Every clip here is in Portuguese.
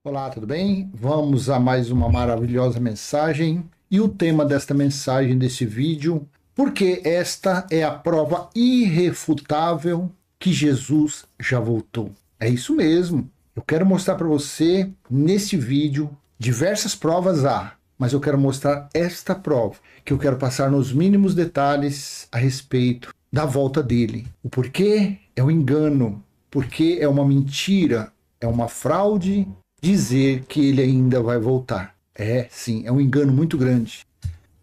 Olá, tudo bem? Vamos a mais uma maravilhosa mensagem. E o tema desta mensagem, desse vídeo, porque esta é a prova irrefutável que Jesus já voltou. É isso mesmo. Eu quero mostrar para você, nesse vídeo, diversas provas mas eu quero mostrar esta prova, que eu quero passar nos mínimos detalhes a respeito da volta dele. O porquê é um engano, porque é uma mentira, é uma fraude dizer que ele ainda vai voltar. Sim, é um engano muito grande.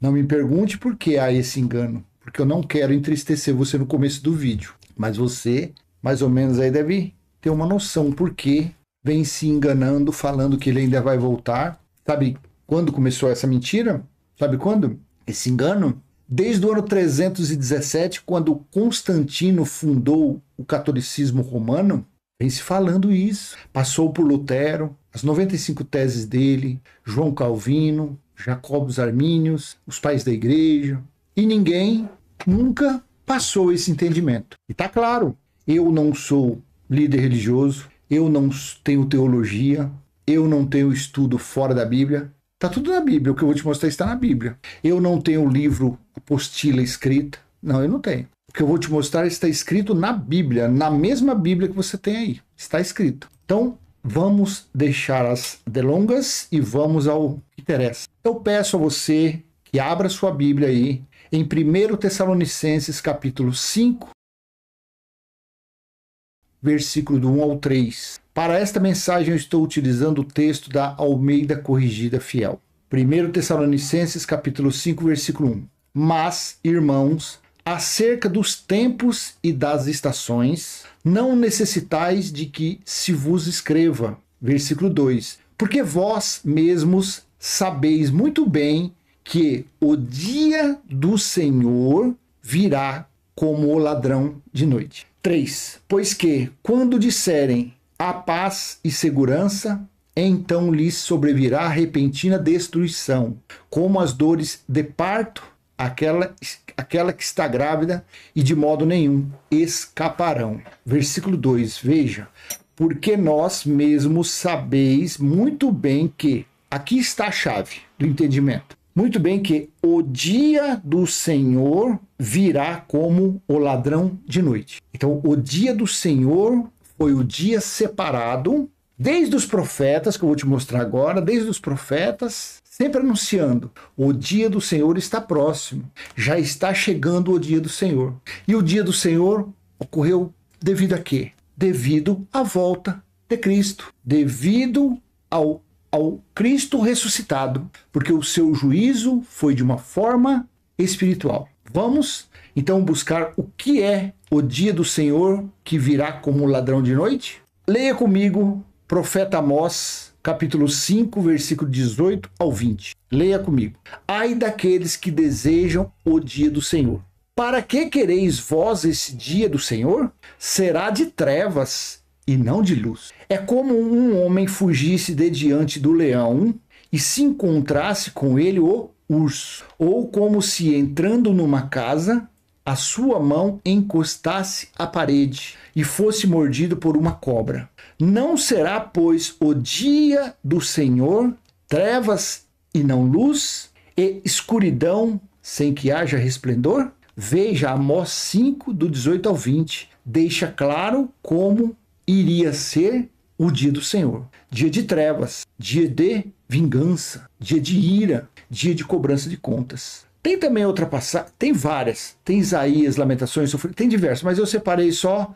Não me pergunte por que há esse engano, porque eu não quero entristecer você no começo do vídeo. Mas você, mais ou menos aí, deve ter uma noção por que vem se enganando, falando que ele ainda vai voltar. Sabe quando começou essa mentira? Sabe quando? Esse engano? Desde o ano 317, quando Constantino fundou o catolicismo romano, vem se falando isso. Passou por Lutero, as 95 teses dele, João Calvino, Jacobus Armínios, os pais da igreja, e ninguém nunca passou esse entendimento. E tá claro, eu não sou líder religioso, eu não tenho teologia, eu não tenho estudo fora da Bíblia. Tá tudo na Bíblia, o que eu vou te mostrar está na Bíblia. Eu não tenho livro, apostila escrita. Não, eu não tenho. O que eu vou te mostrar está escrito na Bíblia, na mesma Bíblia que você tem aí. Está escrito. Então, vamos deixar as delongas e vamos ao que interessa. Eu peço a você que abra sua Bíblia aí em 1 Tessalonicenses capítulo 5, versículo do 1 ao 3. Para esta mensagem eu estou utilizando o texto da Almeida Corrigida Fiel. 1 Tessalonicenses capítulo 5, versículo 1. Mas, irmãos, acerca dos tempos e das estações, não necessitais de que se vos escreva. Versículo 2. Porque vós mesmos sabeis muito bem que o dia do Senhor virá como o ladrão de noite. 3. Pois que, quando disserem a paz e segurança, então lhes sobrevirá repentina destruição, como as dores de parto, aquela que está grávida, e de modo nenhum escaparão. Versículo 2, veja, porque nós mesmos sabeis muito bem que, aqui está a chave do entendimento, muito bem que o dia do Senhor virá como o ladrão de noite. Então, o dia do Senhor foi o dia separado, desde os profetas, que eu vou te mostrar agora, desde os profetas, sempre anunciando, o dia do Senhor está próximo, já está chegando o dia do Senhor. E o dia do Senhor ocorreu devido a quê? Devido à volta de Cristo, devido ao Cristo ressuscitado, porque o seu juízo foi de uma forma espiritual. Vamos então buscar o que é o dia do Senhor que virá como ladrão de noite? Leia comigo profeta Amós, capítulo 5, versículo 18 ao 20. Leia comigo. Ai daqueles que desejam o dia do Senhor. Para que quereis vós esse dia do Senhor? Será de trevas e não de luz. É como um homem fugisse de diante do leão e se encontrasse com ele o urso, ou como se entrando numa casa a sua mão encostasse à parede e fosse mordido por uma cobra. Não será, pois, o dia do Senhor trevas e não luz, e escuridão sem que haja resplendor? Veja Amós 5, do 18 ao 20. Deixa claro como iria ser o dia do Senhor. Dia de trevas, dia de vingança, dia de ira, dia de cobrança de contas. Tem também outra passagem, tem várias. Tem Isaías, Lamentações, tem diversas, mas eu separei só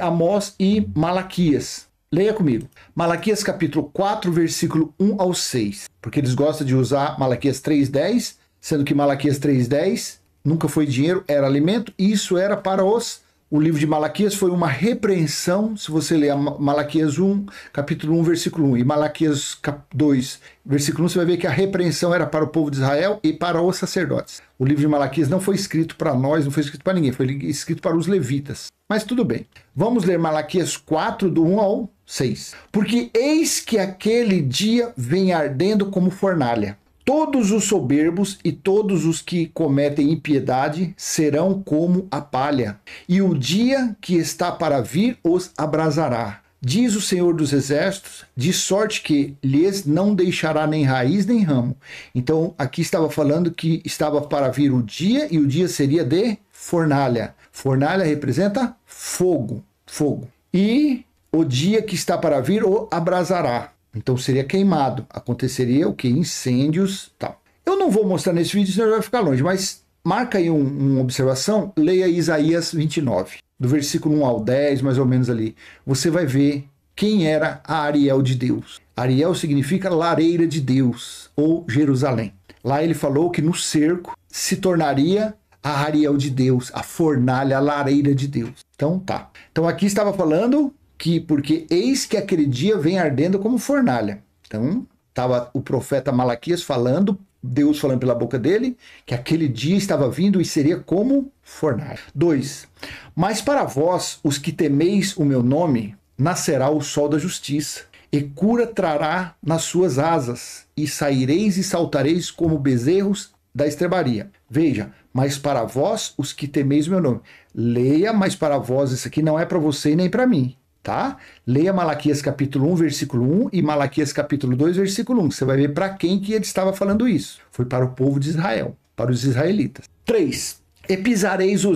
Amós e Malaquias. Leia comigo. Malaquias capítulo 4, versículo 1 ao 6. Porque eles gostam de usar Malaquias 3:10, sendo que Malaquias 3:10 nunca foi dinheiro, era alimento, e isso era para os... O livro de Malaquias foi uma repreensão, se você ler Malaquias 1, capítulo 1, versículo 1, e Malaquias 2, versículo 1, você vai ver que a repreensão era para o povo de Israel e para os sacerdotes. O livro de Malaquias não foi escrito para nós, não foi escrito para ninguém, foi escrito para os levitas. Mas tudo bem. Vamos ler Malaquias 4, do 1 ao 6. Porque eis que aquele dia vem ardendo como fornalha. Todos os soberbos e todos os que cometem impiedade serão como a palha, e o dia que está para vir os abrasará. diz o Senhor dos Exércitos, de sorte que lhes não deixará nem raiz nem ramo. Então, aqui estava falando que estava para vir o dia, e o dia seria de fornalha. Fornalha representa fogo, fogo. E o dia que está para vir o abrasará. Então, seria queimado. Aconteceria o que? Incêndios, tal. Eu não vou mostrar nesse vídeo, senão vai ficar longe, mas marca aí uma observação, leia Isaías 29. Do versículo 1 ao 10, mais ou menos ali, você vai ver quem era a Ariel de Deus. Ariel significa lareira de Deus, ou Jerusalém. Lá ele falou que no cerco se tornaria a Ariel de Deus, a fornalha, a lareira de Deus. Então tá. Então aqui estava falando que, porque eis que aquele dia vem ardendo como fornalha. Então estava o profeta Malaquias falando, Deus falando pela boca dele, que aquele dia estava vindo e seria como fornalha. 2. Mas para vós, os que temeis o meu nome, nascerá o sol da justiça, e cura trará nas suas asas, e saireis e saltareis como bezerros da estrebaria. Veja, mas para vós, os que temeis o meu nome. Leia, mas para vós, isso aqui não é para você e nem para mim. Tá? Leia Malaquias capítulo 1, versículo 1 e Malaquias capítulo 2, versículo 1. Você vai ver para quem que ele estava falando isso. Foi para o povo de Israel, para os israelitas. 3. E pisareis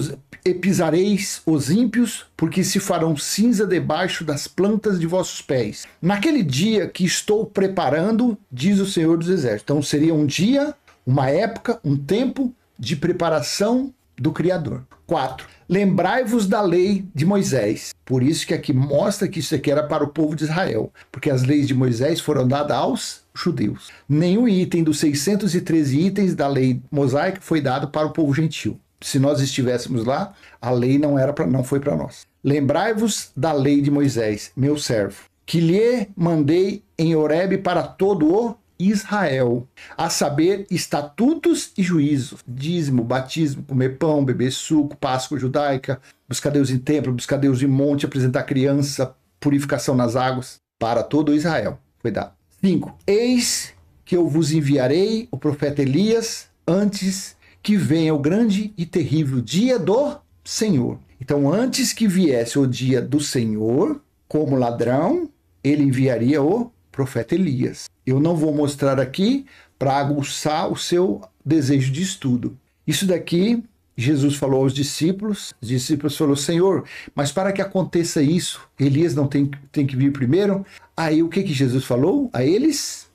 os ímpios, porque se farão cinza debaixo das plantas de vossos pés. Naquele dia que estou preparando, diz o Senhor dos Exércitos. Então seria um dia, uma época, um tempo de preparação do Criador. 4. Lembrai-vos da lei de Moisés. Por isso que aqui mostra que isso aqui era para o povo de Israel, porque as leis de Moisés foram dadas aos judeus. Nenhum item dos 613 itens da lei mosaica foi dado para o povo gentil. Se nós estivéssemos lá, a lei não foi para nós. Lembrai-vos da lei de Moisés, meu servo, que lhe mandei em Horebe para todo o Israel, a saber, estatutos e juízos, dízimo, batismo, comer pão, beber suco, Páscoa judaica, buscar Deus em templo, buscar Deus em monte, apresentar criança, purificação nas águas, para todo Israel. Cuidado. 5. Eis que eu vos enviarei o profeta Elias antes que venha o grande e terrível dia do Senhor. Então, antes que viesse o dia do Senhor, como ladrão, ele enviaria o profeta Elias. Eu não vou mostrar aqui para aguçar o seu desejo de estudo. Isso daqui, Jesus falou aos discípulos, os discípulos falaram, Senhor, mas para que aconteça isso, Elias não tem que vir primeiro? Aí o que Jesus falou a eles?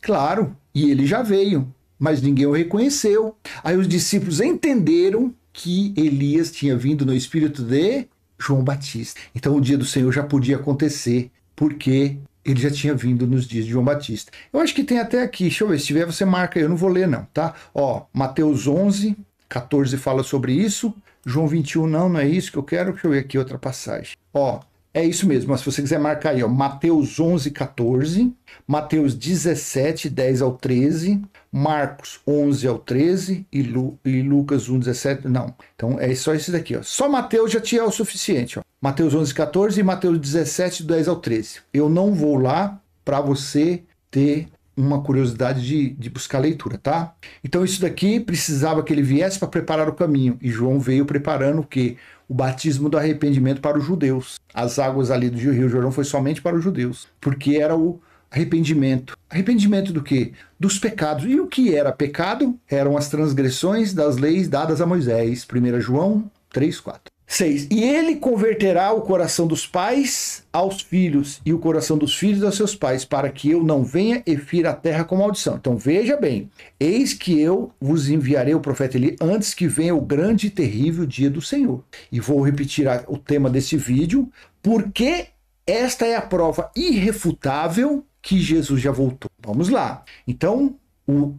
Claro, e ele já veio, mas ninguém o reconheceu. Aí os discípulos entenderam que Elias tinha vindo no espírito de João Batista. Então o dia do Senhor já podia acontecer, porque ele já tinha vindo nos dias de João Batista. Eu acho que tem até aqui, deixa eu ver, se tiver você marca aí, eu não vou ler não, tá? Ó, Mateus 11, 14 fala sobre isso, João 21 não é isso que eu quero, deixa eu ver aqui outra passagem. Ó, é isso mesmo, mas se você quiser marcar aí, ó, Mateus 11, 14, Mateus 17, 10 ao 13, Marcos 11 ao 13 e Lucas 1, 17, não. Então é só esse daqui, ó. Só Mateus já tinha o suficiente, ó. Mateus 11, 14 e Mateus 17, 10 ao 13. Eu não vou lá para você ter uma curiosidade de buscar leitura, tá? Então isso daqui precisava que ele viesse para preparar o caminho. E João veio preparando o quê? O batismo do arrependimento para os judeus. As águas ali do Rio Jordão foi somente para os judeus, porque era o arrependimento. Arrependimento do quê? Dos pecados. E o que era pecado? Eram as transgressões das leis dadas a Moisés. 1 João 3, 4. 6. E ele converterá o coração dos pais aos filhos e o coração dos filhos aos seus pais, para que eu não venha e fira a terra com maldição. Então veja bem, eis que eu vos enviarei o profeta Eli antes que venha o grande e terrível dia do Senhor. E vou repetir o tema desse vídeo, porque esta é a prova irrefutável que Jesus já voltou. Vamos lá. Então,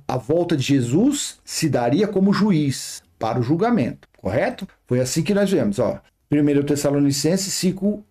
a volta de Jesus se daria como juiz para o julgamento. Correto? Foi assim que nós vemos, ó. 1 Tessalonicenses 5,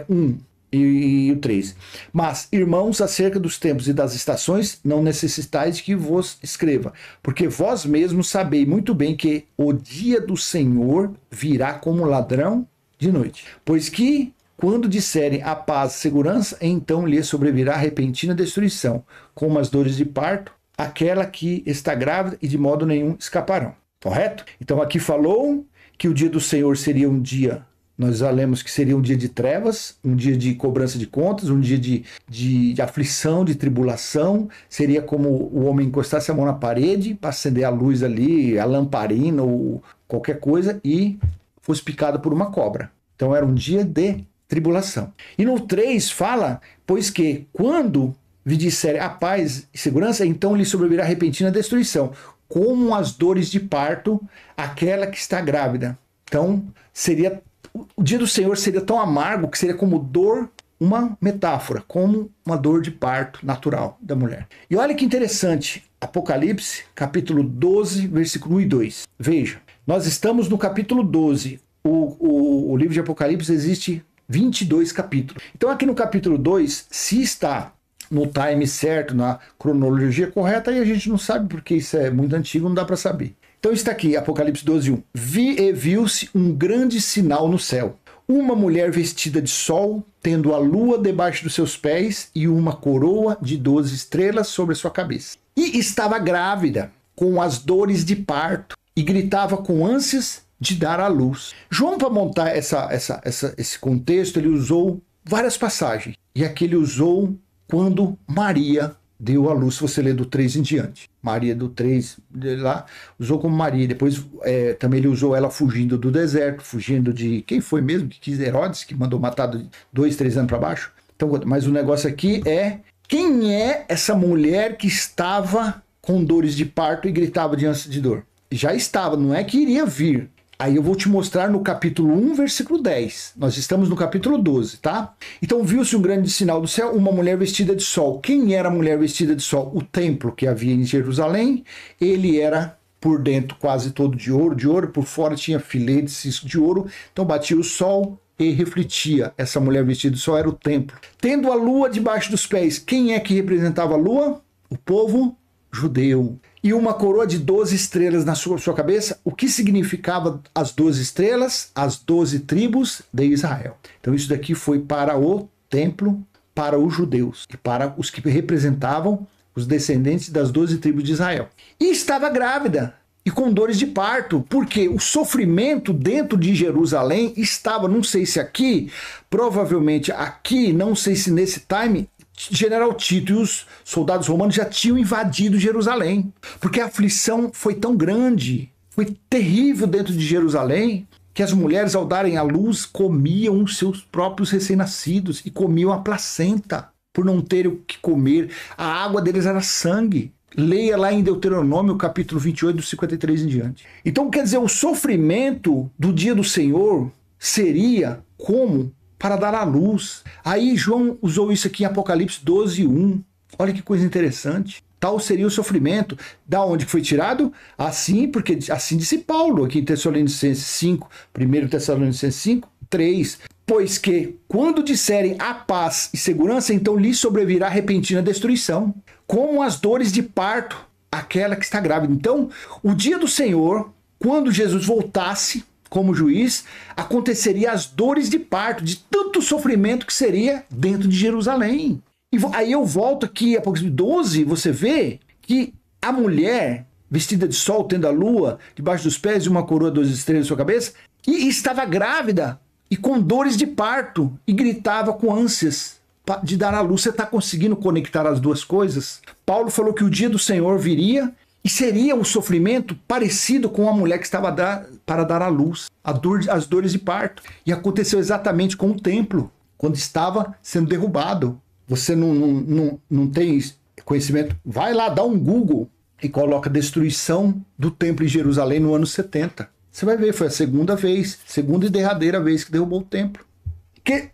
1 e o 3. Mas, irmãos, acerca dos tempos e das estações, não necessitais que vos escreva, porque vós mesmos sabeis muito bem que o dia do Senhor virá como ladrão de noite. Pois que, quando disserem a paz e segurança, então lhe sobrevirá repentina destruição, como as dores de parto, aquela que está grávida e de modo nenhum escaparão. Correto? Então aqui falou que o dia do Senhor seria um dia nós já lemos que seria um dia de trevas, um dia de cobrança de contas, um dia de aflição, de tribulação. Seria como o homem encostasse a mão na parede para acender a luz ali, a lamparina ou qualquer coisa, e fosse picado por uma cobra. Então era um dia de tribulação. E no 3 fala, pois que quando lhe disser a paz e segurança, então lhe sobrevirá repentina destruição, como as dores de parto, aquela que está grávida. Então, o dia do Senhor seria tão amargo que seria como dor, uma metáfora, como uma dor de parto natural da mulher. E olha que interessante, Apocalipse, capítulo 12, versículo 1 e 2. Veja, nós estamos no capítulo 12. O livro de Apocalipse existe 22 capítulos. Então aqui no capítulo 2, se está no time certo, na cronologia correta, aí a gente não sabe porque isso é muito antigo, não dá para saber. Então está aqui, Apocalipse 12, 1. Viu-se um grande sinal no céu. Uma mulher vestida de sol, tendo a lua debaixo dos seus pés e uma coroa de 12 estrelas sobre a sua cabeça. E estava grávida, com as dores de parto, e gritava com ânsias de dar à luz. João, para montar esse contexto, ele usou várias passagens. E aqui ele usou quando Maria deu à luz, se você ler do 3 em diante. Maria do 3, lá, usou como Maria. Depois também ele usou ela fugindo do deserto, fugindo de... Quem foi mesmo que quis? Herodes, que mandou matar 2, 3 anos para baixo. Então, mas o negócio aqui é... Quem é essa mulher que estava com dores de parto e gritava de ânsia de dor? Já estava, não é que iria vir. Aí eu vou te mostrar no capítulo 1, versículo 10. Nós estamos no capítulo 12, tá? Então viu-se um grande sinal do céu, uma mulher vestida de sol. Quem era a mulher vestida de sol? O templo que havia em Jerusalém. Ele era por dentro quase todo de ouro, por fora tinha filetes de ouro. Então batia o sol e refletia. Essa mulher vestida de sol era o templo. Tendo a lua debaixo dos pés. Quem é que representava a lua? O povo judeu. E uma coroa de 12 estrelas na sua cabeça. O que significava as 12 estrelas? As 12 tribos de Israel. Então isso daqui foi para o templo, para os judeus, e para os que representavam os descendentes das 12 tribos de Israel. E estava grávida e com dores de parto, porque o sofrimento dentro de Jerusalém estava, não sei se aqui, provavelmente aqui, não sei se nesse time... General Tito e os soldados romanos já tinham invadido Jerusalém, porque a aflição foi tão grande, foi terrível dentro de Jerusalém, que as mulheres, ao darem à luz, comiam os seus próprios recém-nascidos e comiam a placenta, por não terem o que comer. A água deles era sangue. Leia lá em Deuteronômio, capítulo 28, do 53 em diante. Então, quer dizer, o sofrimento do dia do Senhor seria como para dar à luz. Aí João usou isso aqui em Apocalipse 12, 1. Olha que coisa interessante. Tal seria o sofrimento. Da onde que foi tirado? Assim, porque assim disse Paulo aqui em Tessalonicenses 5, 1 Tessalonicenses 5, 3. Pois que, quando disserem a paz e segurança, então lhes sobrevirá repentina destruição, como as dores de parto, aquela que está grávida. Então, o dia do Senhor, quando Jesus voltasse como juiz, aconteceria as dores de parto, de tanto sofrimento que seria dentro de Jerusalém. E aí eu volto aqui, Apocalipse 12, você vê que a mulher, vestida de sol, tendo a lua debaixo dos pés e uma coroa de 12 estrelas na sua cabeça, e estava grávida e com dores de parto, e gritava com ânsias de dar à luz. Você está conseguindo conectar as duas coisas? Paulo falou que o dia do Senhor viria, e seria um sofrimento parecido com a mulher que estava para dar à luz, as dores de parto. E aconteceu exatamente com o templo, quando estava sendo derrubado. Você não tem conhecimento? Vai lá, dá um Google e coloca destruição do templo em Jerusalém no ano 70. Você vai ver, foi a segunda e derradeira vez que derrubou o templo.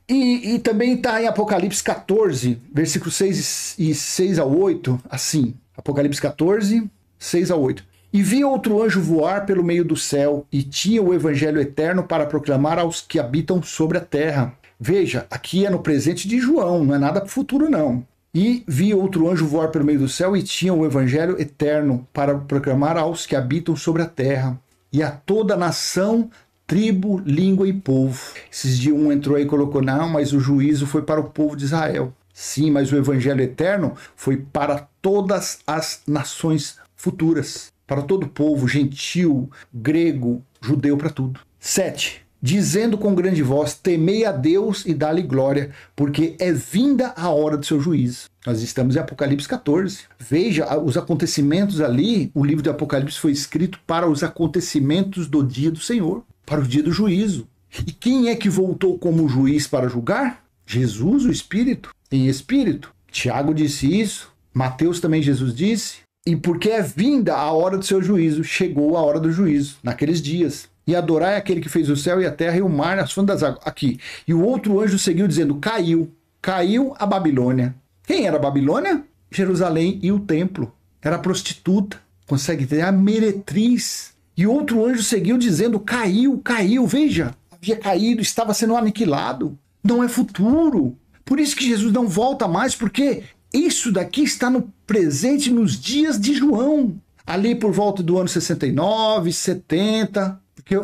E também está em Apocalipse 14, versículos 6 a 8, assim. Apocalipse 14, 6 a 8. E vi outro anjo voar pelo meio do céu, e tinha o evangelho eterno para proclamar aos que habitam sobre a terra. Veja, aqui é no presente de João, não é nada para o futuro não. E vi outro anjo voar pelo meio do céu, e tinha o evangelho eterno para proclamar aos que habitam sobre a terra, e a toda nação, tribo, língua e povo. Esses dias um entrou aí e colocou, não, mas o juízo foi para o povo de Israel. Sim, mas o evangelho eterno foi para todas as nações futuras, para todo o povo, gentil, grego, judeu, para tudo. 7. dizendo com grande voz: temei a Deus e dá-lhe glória, porque é vinda a hora do seu juízo. Nós estamos em Apocalipse 14. Veja os acontecimentos ali. O livro de Apocalipse foi escrito para os acontecimentos do dia do Senhor, para o dia do juízo. E quem é que voltou como juiz para julgar? Jesus, o Espírito, em espírito. Tiago disse isso, Mateus também Jesus disse. E porque é vinda a hora do seu juízo, chegou a hora do juízo, naqueles dias. E adorai aquele que fez o céu e a terra e o mar, as fontes das águas. Aqui. E o outro anjo seguiu dizendo: caiu a Babilônia. Quem era a Babilônia? Jerusalém e o templo. Era a prostituta. Consegue entender? A meretriz. E outro anjo seguiu dizendo: caiu. Veja, havia caído, estava sendo aniquilado. Não é futuro. Por isso que Jesus não volta mais, porque isso daqui está no presente, nos dias de João. Ali por volta do ano 69, 70, porque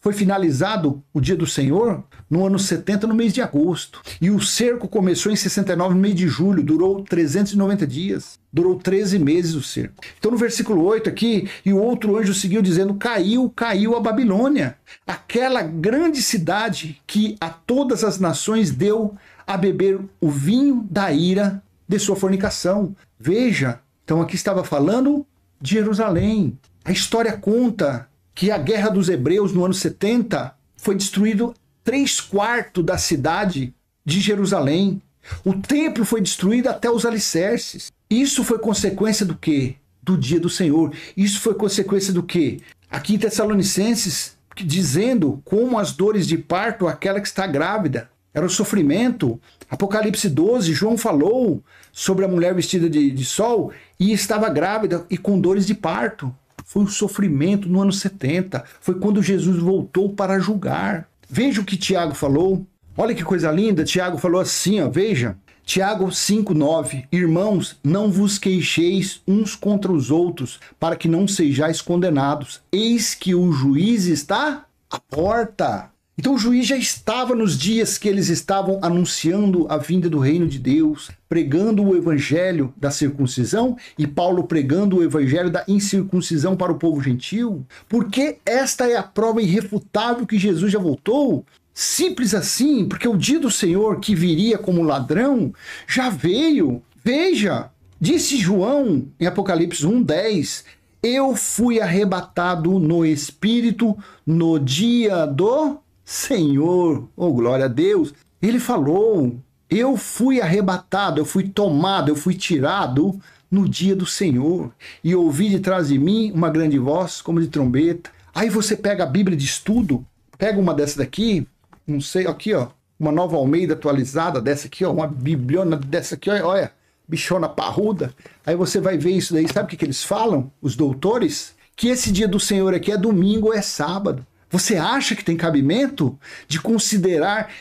foi finalizado o dia do Senhor no ano 70, no mês de agosto. E o cerco começou em 69, no mês de julho, durou 390 dias. Durou 13 meses o cerco. Então no versículo 8 aqui, e o outro anjo seguiu dizendo: caiu a Babilônia, aquela grande cidade que a todas as nações deu a beber o vinho da ira de sua fornicação. Veja, então aqui estava falando de Jerusalém. A história conta que a guerra dos hebreus no ano 70 foi destruído 3/4 da cidade de Jerusalém. O templo foi destruído até os alicerces. Isso foi consequência do quê? Do dia do Senhor. Isso foi consequência do quê? Aqui em Tessalonicenses, dizendo como as dores de parto, aquela que está grávida. Era o sofrimento. Apocalipse 12, João falou sobre a mulher vestida de sol e estava grávida e com dores de parto. Foi o sofrimento no ano 70. Foi quando Jesus voltou para julgar. Veja o que Tiago falou. Olha que coisa linda. Tiago falou assim, ó, veja. Tiago 5:9. Irmãos, não vos queixeis uns contra os outros, para que não sejais condenados. Eis que o juiz está à porta. Então o juiz já estava nos dias que eles estavam anunciando a vinda do reino de Deus, pregando o evangelho da circuncisão e Paulo pregando o evangelho da incircuncisão para o povo gentil. Porque esta é a prova irrefutável que Jesus já voltou. Simples assim, porque o dia do Senhor que viria como ladrão já veio. Veja, disse João em Apocalipse 1:10, eu fui arrebatado no Espírito no dia do Senhor. Oh, glória a Deus. Ele falou, eu fui arrebatado, eu fui tomado, eu fui tirado no dia do Senhor. E ouvi de trás de mim uma grande voz como de trombeta. Aí você pega a Bíblia de estudo, pega uma dessa daqui, não sei, aqui ó, uma Nova Almeida atualizada dessa aqui ó, uma bibliona dessa aqui, olha, bichona parruda. Aí você vai ver isso daí, sabe o que eles falam, os doutores? Que esse dia do Senhor aqui é domingo ou é sábado. Você acha que tem cabimento de considerar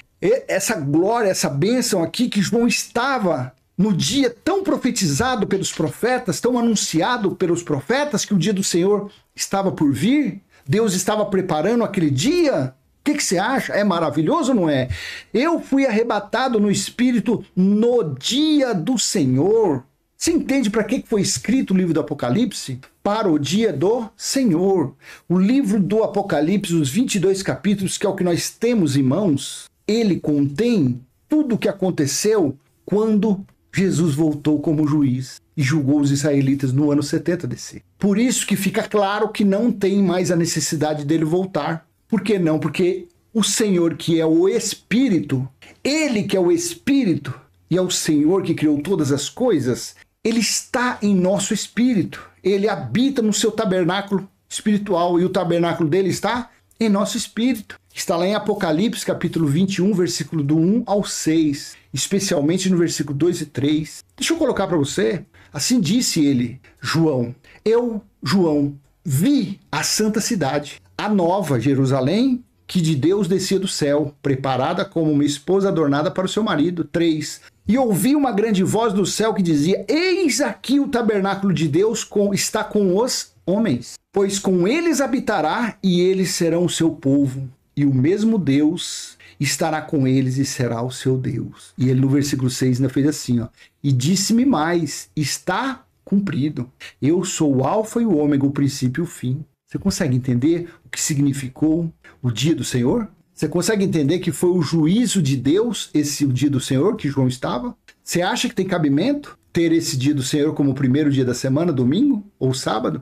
essa glória, essa bênção aqui que João estava no dia tão profetizado pelos profetas, tão anunciado pelos profetas, que o dia do Senhor estava por vir? Deus estava preparando aquele dia? O que você acha? É maravilhoso ou não é? Eu fui arrebatado no Espírito no dia do Senhor. Você entende para que foi escrito o livro do Apocalipse? Para o dia do Senhor. O livro do Apocalipse, os 22 capítulos, que é o que nós temos em mãos, ele contém tudo o que aconteceu quando Jesus voltou como juiz e julgou os israelitas no ano 70 DC. Por isso que fica claro que não tem mais a necessidade dele voltar. Por que não? Porque o Senhor, que é o Espírito, ele que é o Espírito e é o Senhor que criou todas as coisas, ele está em nosso espírito. Ele habita no seu tabernáculo espiritual e o tabernáculo dele está em nosso espírito. Está lá em Apocalipse, capítulo 21, versículo do 1 ao 6, especialmente no versículo 2 e 3. Deixa eu colocar para você. Assim disse ele, João. Eu, João, vi a santa cidade, a nova Jerusalém, que de Deus descia do céu, preparada como uma esposa adornada para o seu marido. 3. E ouvi uma grande voz do céu que dizia, eis aqui o tabernáculo de Deus está com os homens, pois com eles habitará e eles serão o seu povo. E o mesmo Deus estará com eles e será o seu Deus. E ele no versículo 6 ainda fez assim, ó, e disse-me mais, está cumprido. Eu sou o alfa e o ômega, o princípio e o fim. Você consegue entender o que significou o dia do Senhor? Você consegue entender que foi o juízo de Deus esse dia do Senhor que João estava? Você acha que tem cabimento ter esse dia do Senhor como o primeiro dia da semana, domingo ou sábado?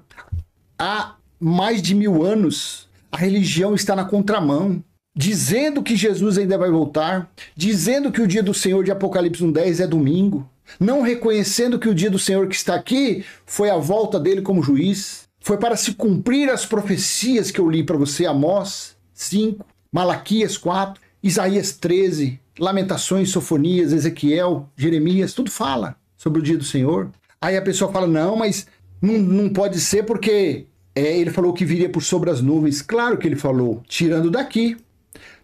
Há mais de 1000 anos, a religião está na contramão, dizendo que Jesus ainda vai voltar, dizendo que o dia do Senhor de Apocalipse 1:10 é domingo, não reconhecendo que o dia do Senhor que está aqui foi a volta dele como juiz, foi para se cumprir as profecias que eu li para você, Amós 5, Malaquias 4, Isaías 13, Lamentações, Sofonias, Ezequiel, Jeremias, tudo fala sobre o dia do Senhor. Aí a pessoa fala, não, mas não pode ser porque ele falou que viria por sobre as nuvens. Claro que ele falou, tirando daqui,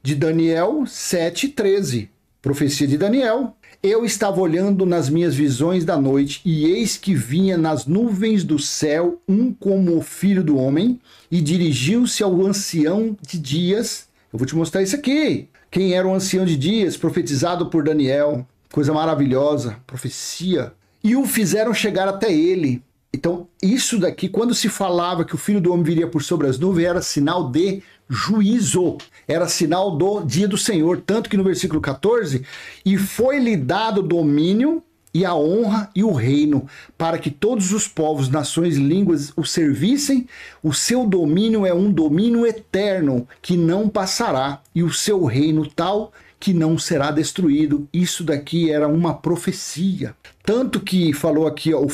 de Daniel 7:13, profecia de Daniel. Eu estava olhando nas minhas visões da noite, e eis que vinha nas nuvens do céu um como o filho do homem, e dirigiu-se ao ancião de dias. Eu vou te mostrar isso aqui. Quem era o ancião de dias, profetizado por Daniel. Coisa maravilhosa, profecia. E o fizeram chegar até ele. Então, isso daqui, quando se falava que o Filho do Homem viria por sobre as nuvens, era sinal de juízo. Era sinal do dia do Senhor. Tanto que no versículo 14, e foi-lhe dado domínio e a honra e o reino, para que todos os povos, nações, línguas o servissem. O seu domínio é um domínio eterno, que não passará, e o seu reino tal que não será destruído. Isso daqui era uma profecia. Tanto que falou aqui, ó, o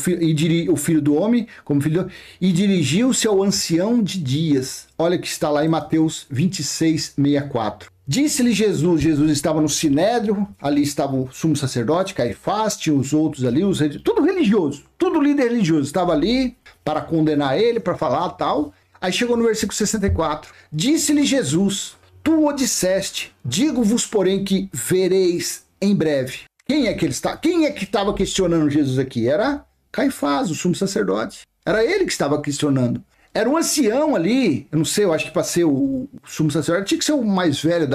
filho do homem, como filho do... e dirigiu-se ao ancião de dias. Olha que está lá em Mateus 26:64. Disse-lhe Jesus, Jesus estava no Sinédrio, ali estava o sumo sacerdote, Caifás, tinha os outros ali, tudo religioso, tudo líder religioso, estava ali para condenar ele, para falar tal. Aí chegou no versículo 64. Disse-lhe Jesus, tu o disseste, digo-vos, porém, que vereis em breve. Quem é que estava questionando Jesus aqui? Era Caifás, o sumo sacerdote. Era ele que estava questionando. Era um ancião ali, eu não sei, eu acho que para ser o sumo sacerdote, tinha que ser o mais velho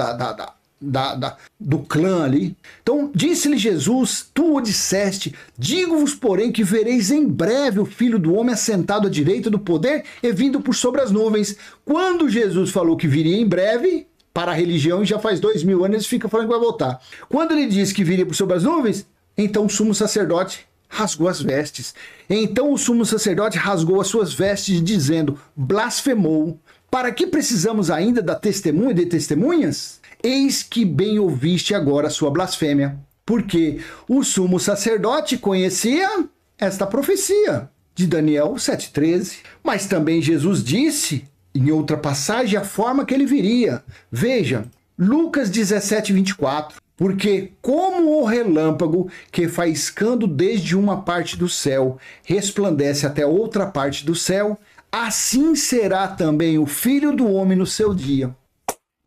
do clã ali. Então, disse-lhe Jesus, tu o disseste, digo-vos, porém, que vereis em breve o Filho do Homem assentado à direita do poder e vindo por sobre as nuvens. Quando Jesus falou que viria em breve, para a religião, e já faz 2000 anos, eles ficam falando que vai voltar. Quando ele disse que viria por sobre as nuvens, então o sumo sacerdote rasgou as vestes. Então o sumo sacerdote rasgou as suas vestes, dizendo, blasfemou. Para que precisamos ainda da testemunha de testemunhas? Eis que bem ouviste agora a sua blasfêmia. Porque o sumo sacerdote conhecia esta profecia de Daniel 7:13. Mas também Jesus disse, em outra passagem, a forma que ele viria. Veja, Lucas 17:24. Porque como o relâmpago que faiscando desde uma parte do céu resplandece até outra parte do céu, assim será também o Filho do Homem no seu dia.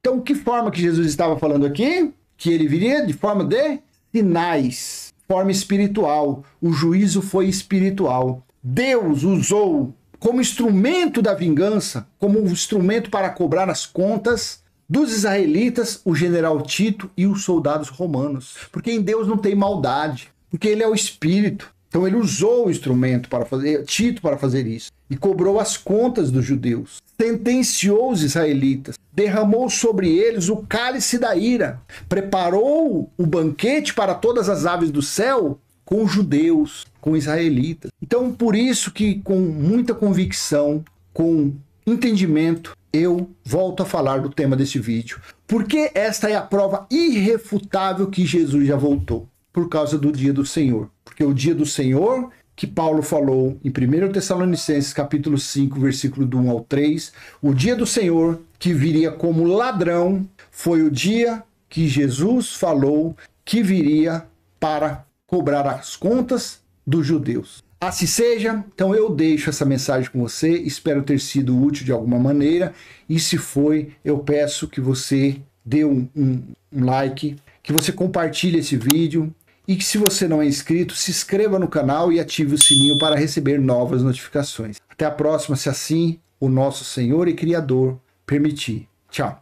Então, que forma que Jesus estava falando aqui? Que ele viria de forma de sinais, forma espiritual. O juízo foi espiritual. Deus usou como instrumento da vingança, como um instrumento para cobrar as contas dos israelitas, o general Tito e os soldados romanos. Porque em Deus não tem maldade, porque ele é o Espírito. Então ele usou o instrumento para fazer, Tito para fazer isso, e cobrou as contas dos judeus, sentenciou os israelitas, derramou sobre eles o cálice da ira, preparou o banquete para todas as aves do céu com os judeus, com israelitas. Então por isso que com muita convicção, com entendimento, eu volto a falar do tema desse vídeo, porque esta é a prova irrefutável que Jesus já voltou, por causa do dia do Senhor. Porque o dia do Senhor, que Paulo falou em 1 Tessalonicenses capítulo 5, versículo do 1 ao 3, o dia do Senhor que viria como ladrão, foi o dia que Jesus falou que viria para cobrar as contas dos judeus. Assim seja, então eu deixo essa mensagem com você, espero ter sido útil de alguma maneira, e se foi, eu peço que você dê um like, que você compartilhe esse vídeo, e que se você não é inscrito, se inscreva no canal e ative o sininho para receber novas notificações. Até a próxima, se assim o nosso Senhor e Criador permitir. Tchau!